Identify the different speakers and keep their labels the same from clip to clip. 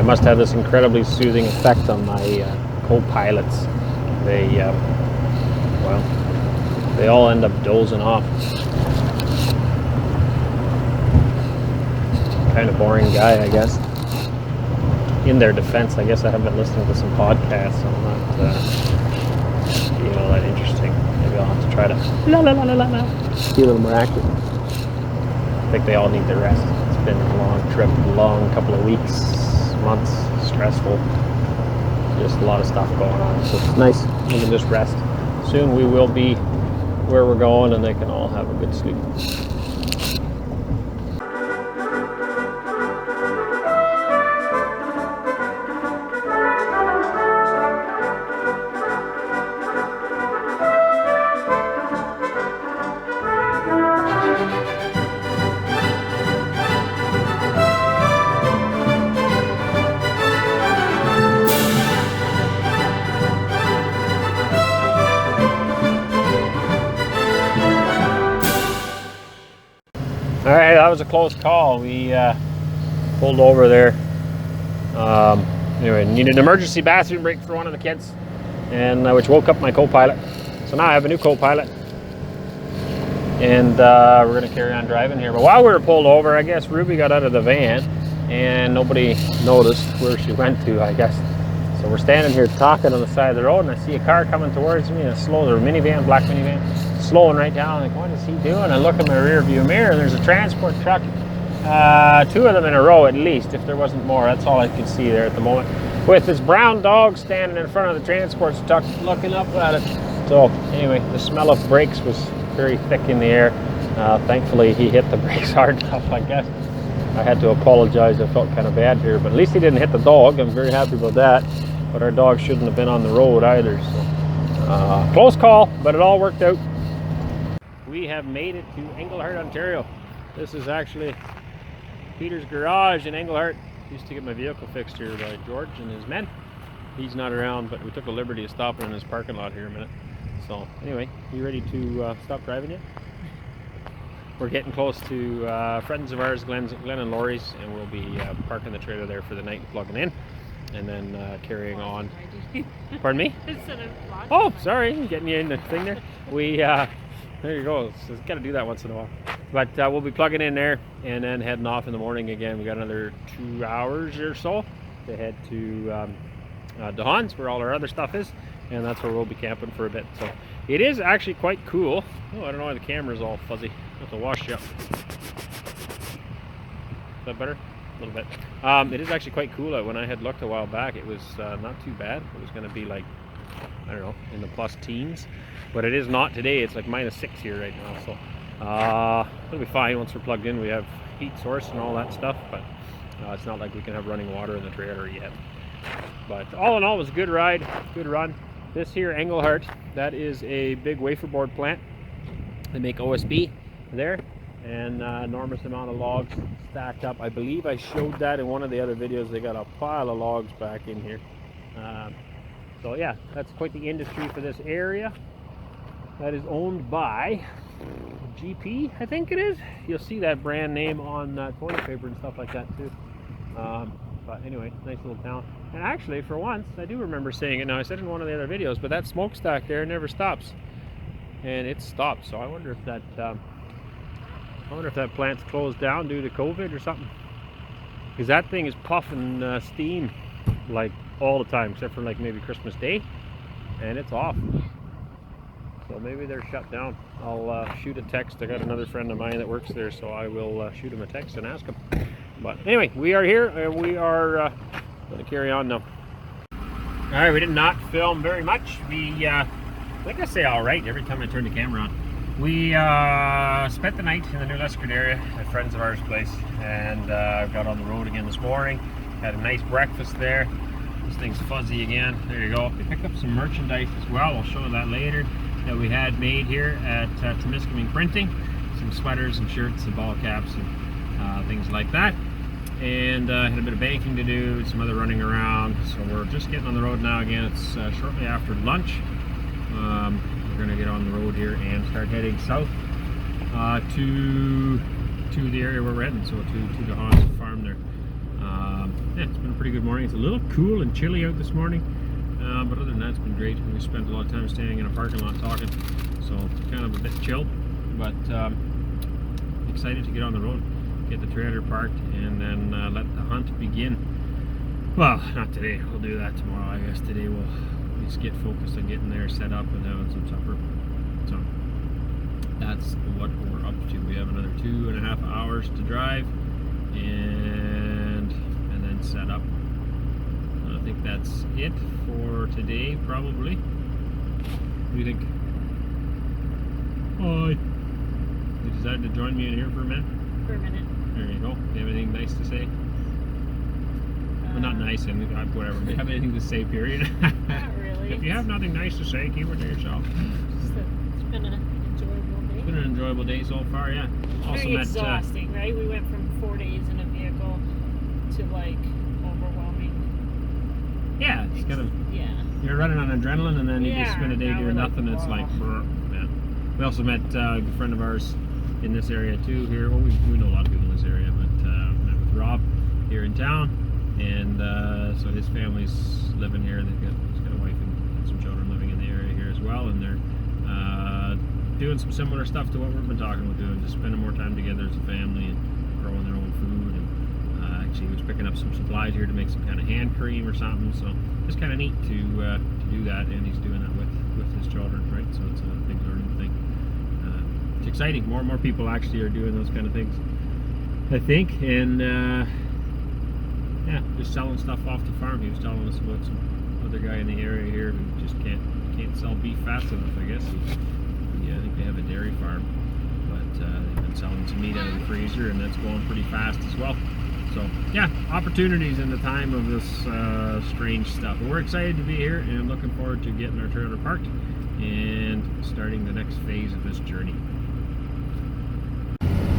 Speaker 1: must have this incredibly soothing effect on my co-pilots. They, well, they all end up dozing off. Kind of boring guy, I guess. In their defense, I guess I have been listening to some podcasts, so I'm not being all that interesting. Maybe I'll have to try to be a little more active. I think they all need their rest. It's been a long trip, long couple of weeks, months, stressful. Just a lot of stuff going on, so it's nice we can just rest. Soon we will be where we're going, and they can all have a good sleep. All right, that was a close call. We pulled over there. Anyway, needed an emergency bathroom break for one of the kids, and which woke up my co-pilot. So now I have a new co-pilot, and we're gonna carry on driving here. But while we were pulled over, I guess Ruby got out of the van, and nobody noticed where she went to, I guess. So we're standing here talking on the side of the road, and I see a car coming towards me, and a slow, or minivan, black minivan, slowing right down. I'm like, what is he doing? I look in my rear view mirror, and there's a transport truck, 2 of them in a row at least, if there wasn't more. That's all I could see there at the moment, with this brown dog standing in front of the transport truck looking up at it. So anyway, the smell of brakes was very thick in the air. Thankfully he hit the brakes hard enough, I guess. I had to apologize. I felt kind of bad here, but at least he didn't hit the dog. I'm very happy about that. But our dog shouldn't have been on the road either. So close call, but it all worked out. We have made it to Englehart, Ontario. This is actually Peter's garage in Englehart. Used to get my vehicle fixed here by George and his men. He's not around, but we took a liberty of stopping in his parking lot here a minute. So anyway, you ready to stop driving yet? We're getting close to friends of ours, Glenn and Lori's, and we'll be parking the trailer there for the night and plugging in, and then carrying on. Pardon me? Oh, sorry, getting you in the thing there. We there you go. So got to do that once in a while. But we'll be plugging in there and then heading off in the morning again. We got another 2 hours or so to head to DeHaan's, where all our other stuff is, and that's where we'll be camping for a bit. So it is actually quite cool. Oh, I don't know why the camera's all fuzzy. I have to wash you up. Is that better? A little bit. It is actually quite cool. When I had looked a while back, it was not too bad. It was going to be like, I don't know, in the plus teens, but it is not today. It's like -6 here right now, so it'll be fine once we're plugged in. We have heat source and all that stuff, but it's not like we can have running water in the trailer yet. But all in all, it was a good ride, good run. This here, Englehart, that is a big wafer board plant. They make OSB there, and enormous amount of logs stacked up. I believe I showed that in one of the other videos. They got a pile of logs back in here. So yeah, that's quite the industry for this area. That is owned by GP, I think it is. You'll see that brand name on toilet paper and stuff like that too. But anyway, nice little town. And actually, for once, I do remember saying it now. I said it in one of the other videos, but that smokestack there never stops, and it stopped. So I wonder if that plant's closed down due to COVID or something, because that thing is puffing steam like all the time, except for like maybe Christmas Day, and it's off. So maybe they're shut down. I'll shoot a text. I got another friend of mine that works there, so I will shoot him a text and ask him. But anyway, we are here, and we are going to carry on now. All right, we did not film very much. We, I think I say all right every time I turn the camera on. We spent the night in the New Lescard area at friends of ours' place, and got on the road again this morning. Had a nice breakfast there. This thing's fuzzy again. There you go. We picked up some merchandise as well. I'll show you that later, that we had made here at Temiskaming Printing. Some sweaters and shirts and ball caps and things like that. And had a bit of baking to do, some other running around. So we're just getting on the road now again. It's shortly after lunch. We're going to get on the road here and start heading south to the area where we're heading, so to the Haas farm there. yeah, it's been a pretty good morning. It's a little cool and chilly out this morning, but other than that, it's been great. We spent a lot of time standing in a parking lot talking, so kind of a bit chilled, but excited to get on the road, get the trailer parked, and then let the hunt begin. Well, not today. We'll do that tomorrow, I guess. Today we'll just get focused on getting there, set up, and having some supper. So that's what we're up to. We have another 2.5 hours to drive, and then set up. I think that's it for today, probably. What do you think? Oh, you decided to join me in here for a minute?
Speaker 2: For a minute.
Speaker 1: There you go. Do you have anything nice to say? Well, not nice, and whatever. Do you have anything to say, period?
Speaker 2: Not really.
Speaker 1: If you have nothing nice to say, keep it to yourself.
Speaker 2: It's been an enjoyable day.
Speaker 1: It's been an enjoyable day so far, yeah. Also
Speaker 2: Very
Speaker 1: met,
Speaker 2: exhausting, right? We went from 4 days in a vehicle to like overwhelming.
Speaker 1: yeah, it's kind of,
Speaker 2: Yeah.
Speaker 1: you're running on adrenaline, and then you just
Speaker 2: Yeah,
Speaker 1: spend a day
Speaker 2: now
Speaker 1: doing
Speaker 2: we're like,
Speaker 1: nothing. It's like,
Speaker 2: wow.
Speaker 1: yeah. We also met a good friend of ours in this area too here. Well, we know a lot of people in this area, but met with Rob here in town, and so his family's living here. He's got a wife and some children living in the area here as well, and they're doing some similar stuff to what we've been talking about doing, just spending more time together as a family and growing their own food. And actually, he was picking up some supplies here to make some kind of hand cream or something. So it's kind of neat to do that, and he's doing that with his children, right? So it's a big learning thing. It's exciting. More and more people actually are doing those kind of things, I think. And yeah, just selling stuff off the farm. He was telling us about some other guy in the area here who just can't sell beef fast enough, I guess. Yeah, I think they have a dairy farm, but they've been selling some meat out of the freezer, and that's going pretty fast as well. So yeah, opportunities in the time of this strange stuff. But we're excited to be here and looking forward to getting our trailer parked and starting the next phase of this journey.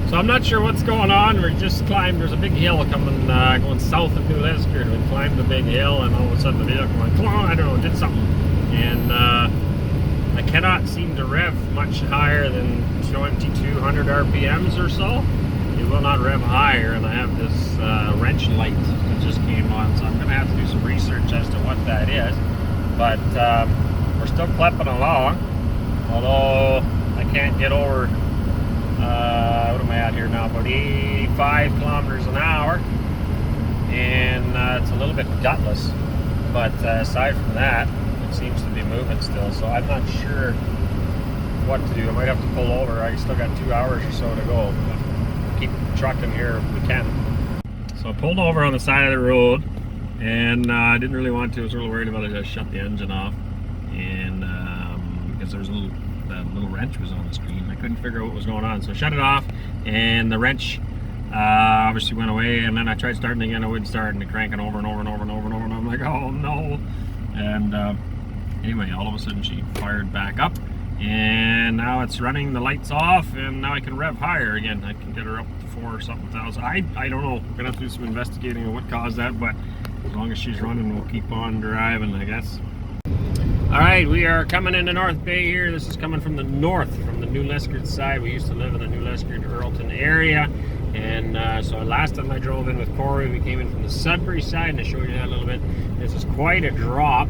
Speaker 1: So I'm not sure what's going on. We just climbed. There's a big hill coming, going south of New Lescar. We climbed the big hill, and all of a sudden the vehicle went, come on, I don't know, did something. And I cannot seem to rev much higher than 2200 RPMs or so. It will not rev higher, and I have this wrench light that just came on, so I'm going to have to do some research as to what that is. But we're still clipping along, although I can't get over, what am I at here now, about 85 kilometers an hour, and it's a little bit gutless. But aside from that, it seems to be moving still, so I'm not sure what to do. I might have to pull over. I still got 2 hours or so to go. Keep trucking here if we can. So I pulled over on the side of the road, and I didn't really want to. I was a little worried about it. I just shut the engine off, and because there was that little wrench was on the screen. I couldn't figure out what was going on, so I shut it off, and the wrench obviously went away. And then I tried starting again. I wouldn't start, and it cranking over and over and over and over and over. And I'm like, oh no! And anyway, all of a sudden she fired back up, and now it's running the lights off, and now I can rev higher again. I can get her up to 4-something thousand. I don't know. We're gonna have to do some investigating on what caused that, but as long as she's running, we'll keep on driving, I guess. All right, we are coming into North Bay here. This is coming from the north, from the New Lescar side. We used to live in the New Lescar Earlton area, and so last time I drove in with Corey, we came in from the Sudbury side, and I showed you that a little bit. This is quite a drop.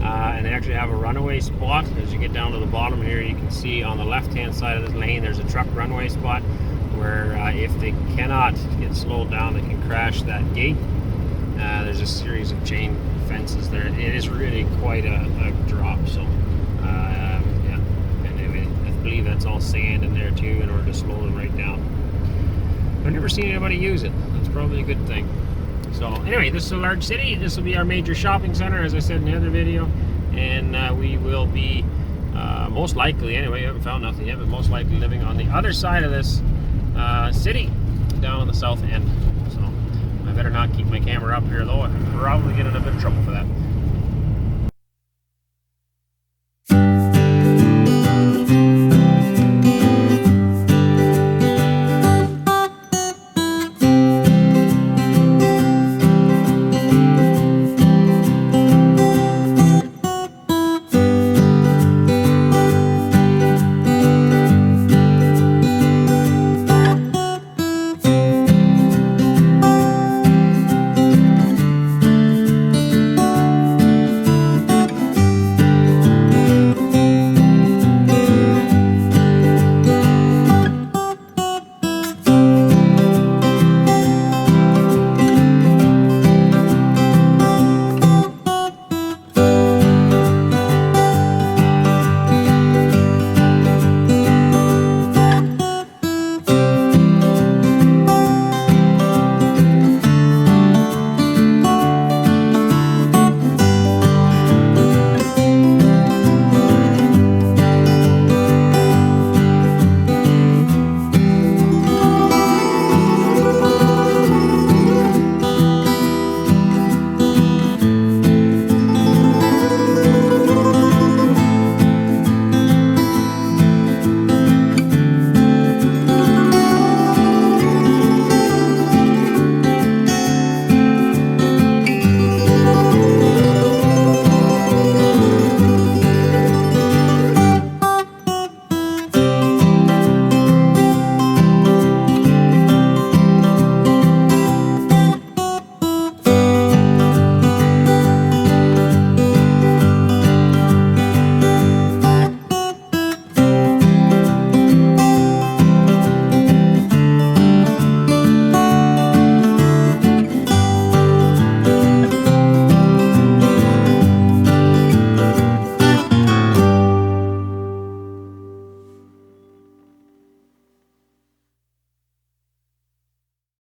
Speaker 1: And they actually have a runaway spot. As you get down to the bottom here, you can see on the left-hand side of this lane, there's a truck runway spot where if they cannot get slowed down, they can crash that gate. There's a series of chain fences there. It is really quite a drop. So, yeah. And anyway, I believe that's all sand in there too in order to slow them right down. I've never seen anybody use it. That's probably a good thing. So anyway, this is a large city. This will be our major shopping center, as I said in the other video, and we will be most likely, anyway, I haven't found nothing yet, but most likely living on the other side of this city, down on the south end. So I better not keep my camera up here, though. I'll probably get in a bit of trouble for that.